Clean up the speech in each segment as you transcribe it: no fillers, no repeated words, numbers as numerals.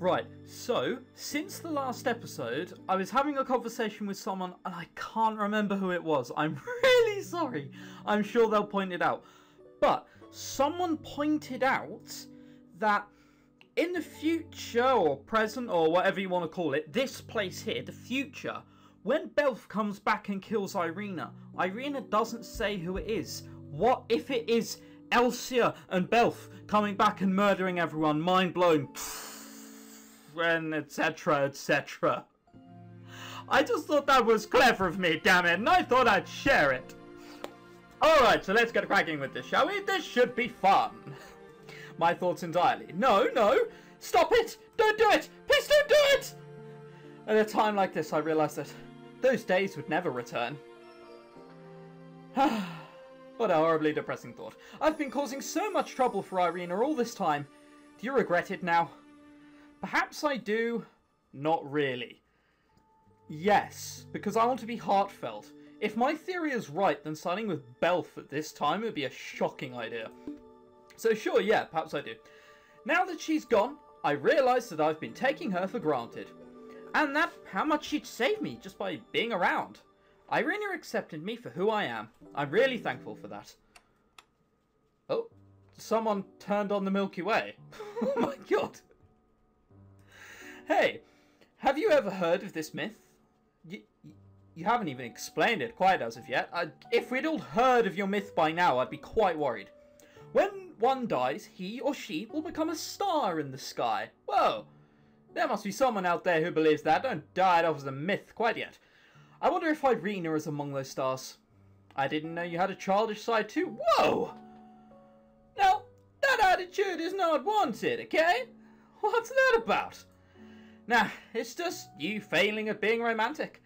Right, so, since the last episode, I was having a conversation with someone, and I can't remember who it was. I'm really sorry. I'm sure they'll point it out. But, someone pointed out that in the future, or present, or whatever you want to call it, this place here, the future, when Belf comes back and kills Irina, Irina doesn't say who it is. What if it is Elsia and Belf coming back and murdering everyone? Mind blown. And etc, etc. I just thought that was clever of me, damn it, and I thought I'd share it. Alright, so let's get cracking with this, shall we? This should be fun. My thoughts entirely. No, no, stop it! Don't do it! Please don't do it! At a time like this, I realised that those days would never return. What a horribly depressing thought. I've been causing so much trouble for Irina all this time. Do you regret it now? Perhaps I do. Not really. Yes, because I want to be heartfelt. If my theory is right, then signing with Belf at this time would be a shocking idea. So sure, yeah, perhaps I do. Now that she's gone, I realise that I've been taking her for granted. And that how much she'd save me just by being around. Irina accepted me for who I am. I'm really thankful for that. Oh, someone turned on the Milky Way. Oh my god. Hey, have you ever heard of this myth? You haven't even explained it quite as of yet. If we'd all heard of your myth by now, I'd be quite worried. When one dies, he or she will become a star in the sky. Whoa, there must be someone out there who believes that. Don't die it off as a myth quite yet. I wonder if Irina is among those stars. I didn't know you had a childish side too. Whoa! Now, that attitude is not wanted, okay? What's that about? Nah, it's just you failing at being romantic.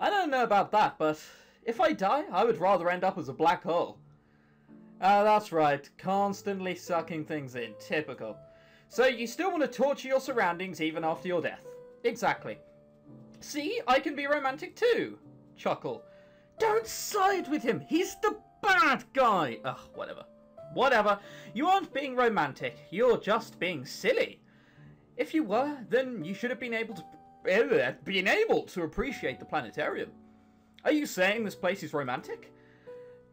I don't know about that, but if I die, I would rather end up as a black hole. That's right, constantly sucking things in, typical. So you still want to torture your surroundings even after your death. Exactly. See, I can be romantic too. Chuckle. Don't side with him, he's the bad guy. Ugh, whatever. Whatever, you aren't being romantic, you're just being silly. If you were, then you should have been able to appreciate the planetarium. Are you saying this place is romantic?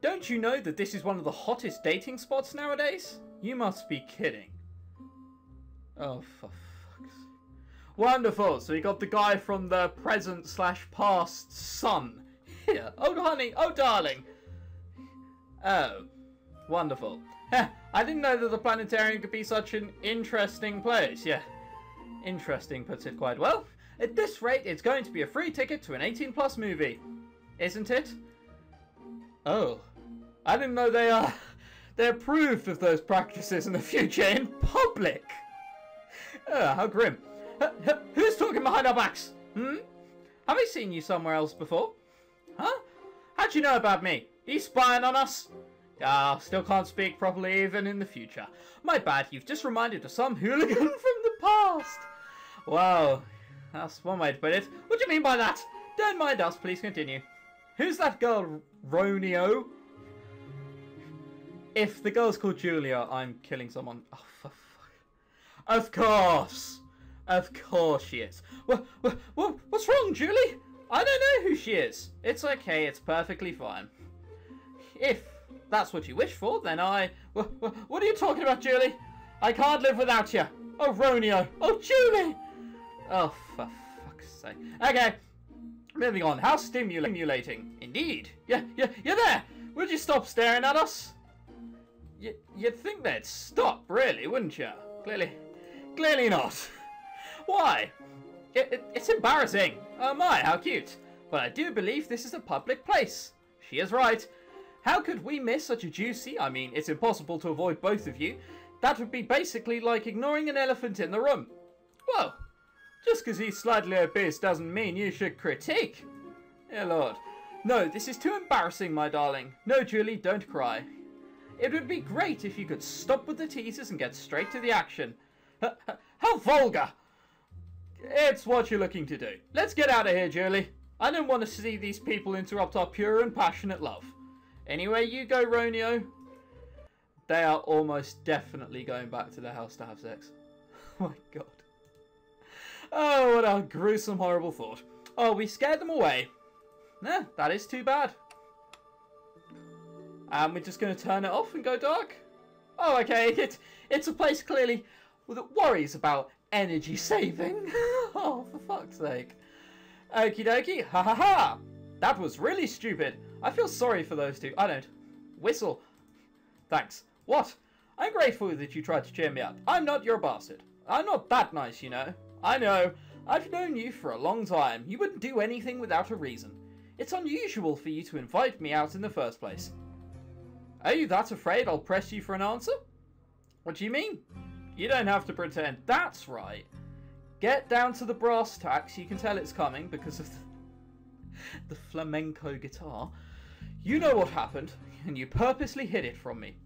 Don't you know that this is one of the hottest dating spots nowadays? You must be kidding. Oh, for fuck's sake. Wonderful, so you got the guy from the present/past sun here. Oh, honey, oh, darling. Oh, wonderful. I didn't know that the planetarium could be such an interesting place, yeah. Interesting puts it quite well. At this rate, it's going to be a free ticket to an 18+ movie. Isn't it? Oh. I didn't know they approved of those practices in the future in public. How grim. Who's talking behind our backs? Hmm? Have I seen you somewhere else before? Huh? How'd you know about me? Are you spying on us? Ah, still can't speak properly even in the future. My bad, you've just reminded of some hooligan from the past. Wow, that's one way to put it. What do you mean by that? Don't mind us, please continue. Who's that girl, Romeo? If the girl's called Julia, I'm killing someone. Oh, for fuck. Of course. Of course she is. What's wrong, Julie? I don't know who she is. It's okay, it's perfectly fine. If that's what you wish for, then what are you talking about, Julie? I can't live without you. Oh, Romeo. Oh, Julie. Oh, for fuck's sake. Okay, moving on. How stimulating. Indeed. Yeah, you're there. Would you stop staring at us? You'd think they'd stop, really, wouldn't you? Clearly not. Why? It's embarrassing. Oh my, how cute. But I do believe this is a public place. She is right. How could we miss such a juicy, I mean, it's impossible to avoid both of you. That would be basically like ignoring an elephant in the room. Whoa. Just because he's slightly obese doesn't mean you should critique. Dear Lord. No, this is too embarrassing, my darling. No, Julie, don't cry. It would be great if you could stop with the teasers and get straight to the action. How vulgar! It's what you're looking to do. Let's get out of here, Julie. I don't want to see these people interrupt our pure and passionate love. Anyway, you go, Romeo. They are almost definitely going back to their house to have sex. Oh my god. Oh, what a gruesome, horrible thought. Oh, we scared them away. Nah, that is too bad. And we're just going to turn it off and go dark. Oh, okay. It's a place clearly that worries about energy saving. Oh, for fuck's sake. Okie dokie. Ha ha ha. That was really stupid. I feel sorry for those two. I don't. Whistle. Thanks. What? I'm grateful that you tried to cheer me up. I'm not your bastard. I'm not that nice, you know. I know. I've known you for a long time. You wouldn't do anything without a reason. It's unusual for you to invite me out in the first place. Are you that afraid I'll press you for an answer? What do you mean? You don't have to pretend. That's right. Get down to the brass tacks. You can tell it's coming because of the flamenco guitar. You know what happened, and you purposely hid it from me.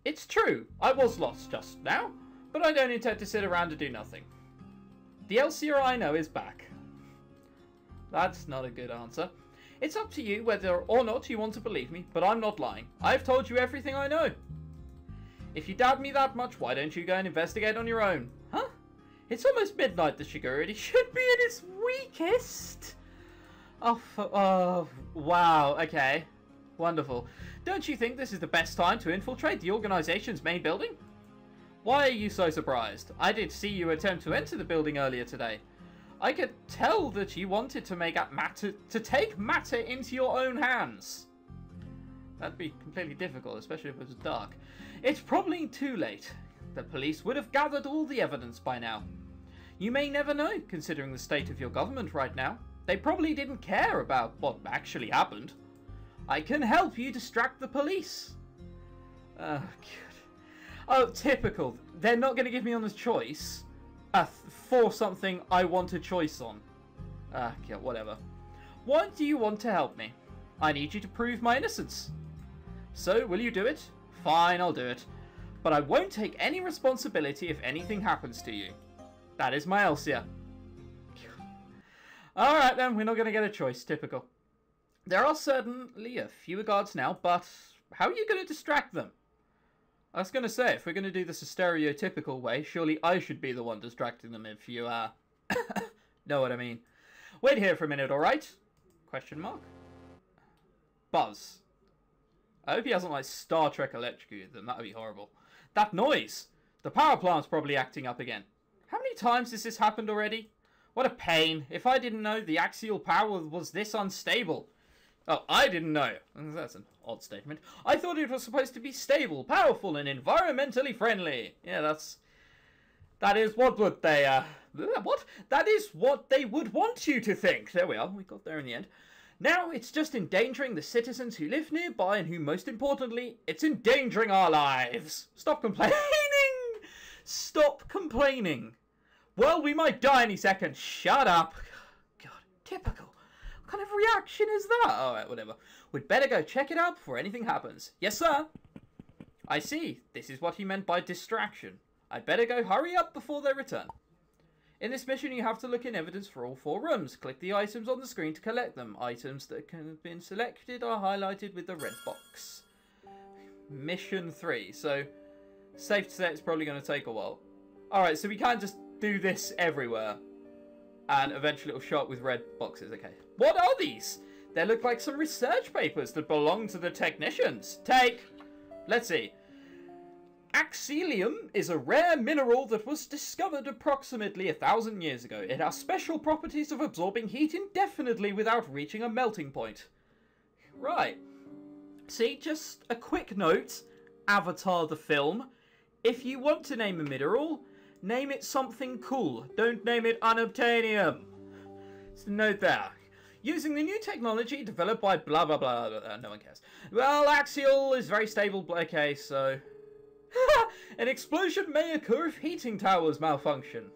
It's true. I was lost just now, but I don't intend to sit around and do nothing. The Elsia I know is back. That's not a good answer. It's up to you whether or not you want to believe me, but I'm not lying. I've told you everything I know. If you doubt me that much, why don't you go and investigate on your own? Huh? It's almost midnight. The Shiguridi should be at its weakest. Oh, wow. Okay. Wonderful. Don't you think this is the best time to infiltrate the organization's main building? Why are you so surprised? I did see you attempt to enter the building earlier today. I could tell that you wanted to take matter into your own hands. That'd be completely difficult, especially if it was dark. It's probably too late. The police would have gathered all the evidence by now. You may never know, considering the state of your government right now. They probably didn't care about what actually happened. I can help you distract the police. Oh, God. Oh, typical. They're not going to give me on the choice for something I want a choice on. Yeah, whatever. Why do you want to help me? I need you to prove my innocence. So, will you do it? Fine, I'll do it. But I won't take any responsibility if anything happens to you. That is my Elsia. Alright then, we're not going to get a choice. Typical. There are certainly a fewer guards now, but how are you going to distract them? I was going to say, if we're going to do this a stereotypical way, surely I should be the one distracting them if you, know what I mean. Wait here for a minute, alright? Question mark? Buzz. I hope he hasn't, like, Star Trek electrocuted them. That would be horrible. That noise! The power plant's probably acting up again. How many times has this happened already? What a pain. If I didn't know the axial power was this unstable. Oh, I didn't know. That's an odd statement. I thought it was supposed to be stable, powerful, and environmentally friendly. Yeah, that is what would they, what? That is what they would want you to think. There we are. We got there in the end. Now it's just endangering the citizens who live nearby and who, most importantly, it's endangering our lives. Stop complaining. Stop complaining. Well, we might die any second. Shut up. God, typical. What kind of reaction is that? Alright, whatever. We'd better go check it out before anything happens. Yes, sir. I see. This is what he meant by distraction. I'd better go hurry up before they return. In this mission, you have to look in evidence for all 4 rooms. Click the items on the screen to collect them. Items that can have been selected are highlighted with the red box. Mission 3. So, safe to say it's probably going to take a while. Alright, so we can't just do this everywhere. And eventually it'll show up with red boxes. Okay. What are these? They look like some research papers that belong to the technicians. Take. Let's see. Axelium is a rare mineral that was discovered approximately 1,000 years ago. It has special properties of absorbing heat indefinitely without reaching a melting point. Right. See, just a quick note. Avatar the film. If you want to name a mineral, name it something cool. Don't name it unobtainium. So note there. Using the new technology developed by blah blah blah. No one cares. Well, axial is very stable. Okay, so... An explosion may occur if heating towers malfunction.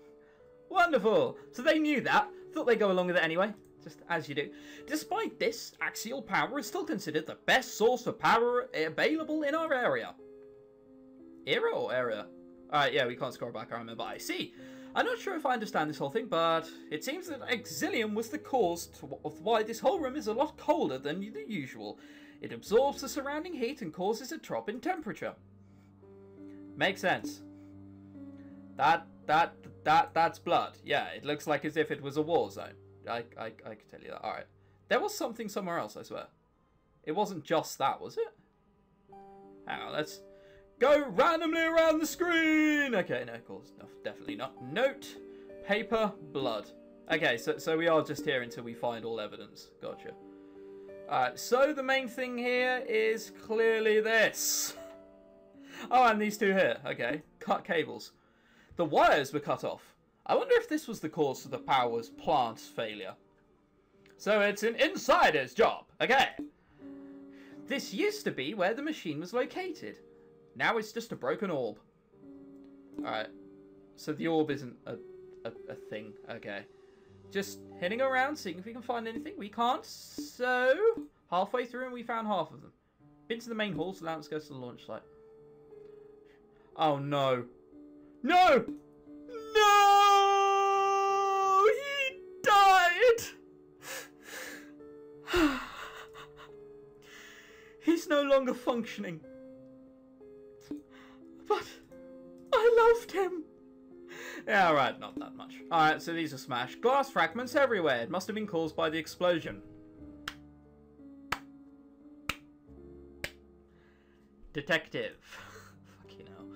Wonderful. So they knew that. Thought they'd go along with it anyway. Just as you do. Despite this, axial power is still considered the best source of power available in our area. Era or area? Alright, yeah, we can't scroll back, I remember. I see. I'm not sure if I understand this whole thing, but it seems that Axelium was the cause of why this whole room is a lot colder than the usual. It absorbs the surrounding heat and causes a drop in temperature. Makes sense. That That's blood. Yeah, it looks like as if it was a war zone. I can tell you that. All right. There was something somewhere else, I swear. It wasn't just that, was it? Hang on, let's go randomly around the screen. Okay, no, of course, no, definitely not. Note, paper, blood. Okay, so we are just here until we find all evidence. Gotcha. Alright, so the main thing here is clearly this. Oh, and these two here. Okay, cut cables. The wires were cut off. I wonder if this was the cause of the power's plant's failure. So it's an insider's job. Okay. This used to be where the machine was located. Now it's just a broken orb. Alright. So the orb isn't a thing. Okay. Just heading around, seeing if we can find anything. We can't. So, halfway through and we found half of them. Been to the main hall, so now let's go to the launch site. Oh no. No! No! He died! He's no longer functioning. But I loved him. Yeah, alright, not that much. Alright, so these are smashed. Glass fragments everywhere. It must have been caused by the explosion. Detective. Fucking hell.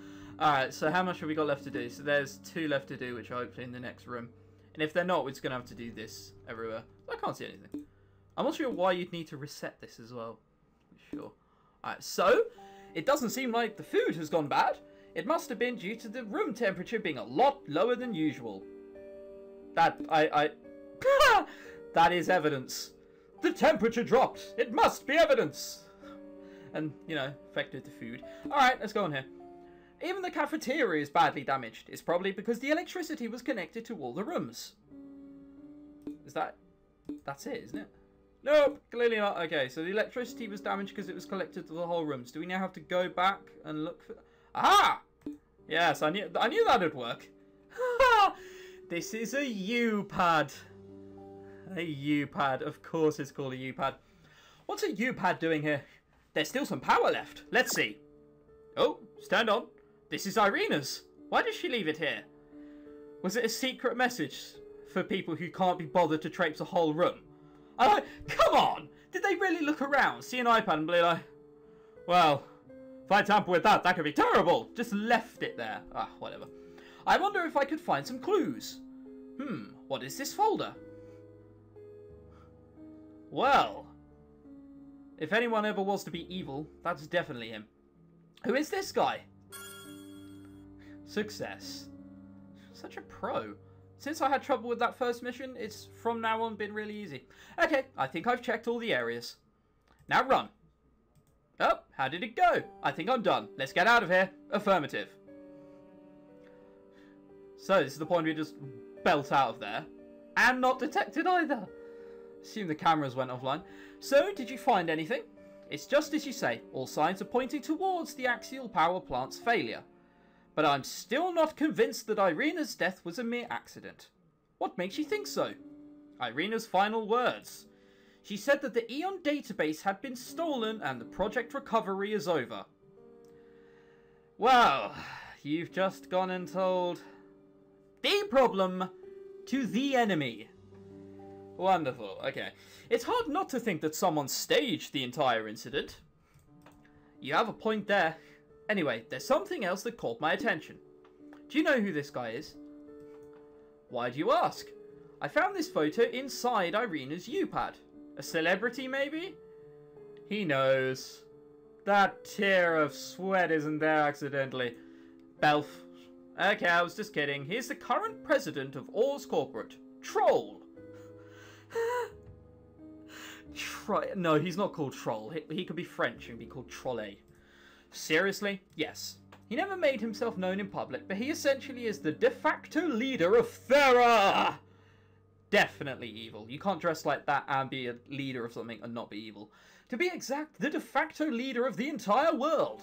Alright, so how much have we got left to do? So there's 2 left to do, which are hopefully in the next room. And if they're not, we're just going to have to do this everywhere. I can't see anything. I'm not sure why you'd need to reset this as well. Sure. Alright, so it doesn't seem like the food has gone bad. It must have been due to the room temperature being a lot lower than usual. That is evidence. The temperature dropped. It must be evidence. And, you know, affected the food. Alright, let's go on here. Even the cafeteria is badly damaged. It's probably because the electricity was connected to all the rooms. Is that... That's it, isn't it? Nope, clearly not. Okay, so the electricity was damaged because it was connected to the whole rooms. Do we now have to go back and look for... Aha! Yes, I knew that'd work. This is a U-pad. A U-pad. Of course it's called a U-pad. What's a U-pad doing here? There's still some power left. Let's see. Oh, stand on. This is Irina's. Why did she leave it here? Was it a secret message for people who can't be bothered to traipse a whole room? Come on! Did they really look around, see an iPad and be like, well, if I tamper with that, that could be terrible. Just left it there. Ah, whatever. I wonder if I could find some clues. What is this folder? Well, if anyone ever was to be evil, that's definitely him. Who is this guy? Success. Such a pro. Since I had trouble with that first mission, it's from now on been really easy. Okay, I think I've checked all the areas. Now run. Oh, how did it go? I think I'm done. Let's get out of here. Affirmative. So, this is the point we just belt out of there. And not detected either. Assume the cameras went offline. So, did you find anything? It's just as you say. All signs are pointing towards the axial power plant's failure. But I'm still not convinced that Irina's death was a mere accident. What makes you think so? Irina's final words. She said that the Eon database had been stolen and the project recovery is over. Well, you've just gone and told the problem to the enemy. Wonderful, okay. It's hard not to think that someone staged the entire incident. You have a point there. Anyway, there's something else that caught my attention. Do you know who this guy is? Why do you ask? I found this photo inside Irina's U-pad. A celebrity, maybe? He knows. That tear of sweat isn't there accidentally. Belf. Okay, I was just kidding. He's the current president of Oars Corporate. Troll. No, he's not called Troll. He could be French and be called Trolle. Seriously? Yes. He never made himself known in public, but he essentially is the de facto leader of Thera! Definitely evil. You can't dress like that and be a leader of something and not be evil. To be exact, the de facto leader of the entire world.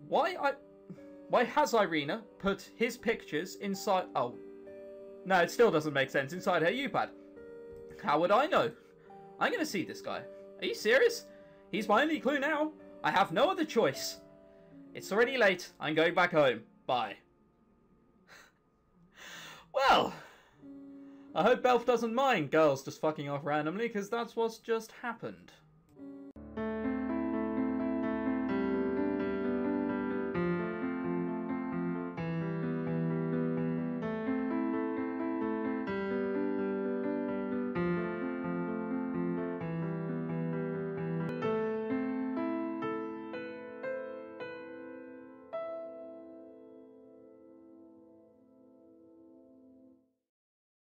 Why has Irina put his pictures inside... Oh. No, it still doesn't make sense. Inside her U-pad. How would I know? I'm going to see this guy. Are you serious? He's my only clue now. I have no other choice. It's already late. I'm going back home. Bye. I hope Belf doesn't mind girls just fucking off randomly, because that's what's just happened.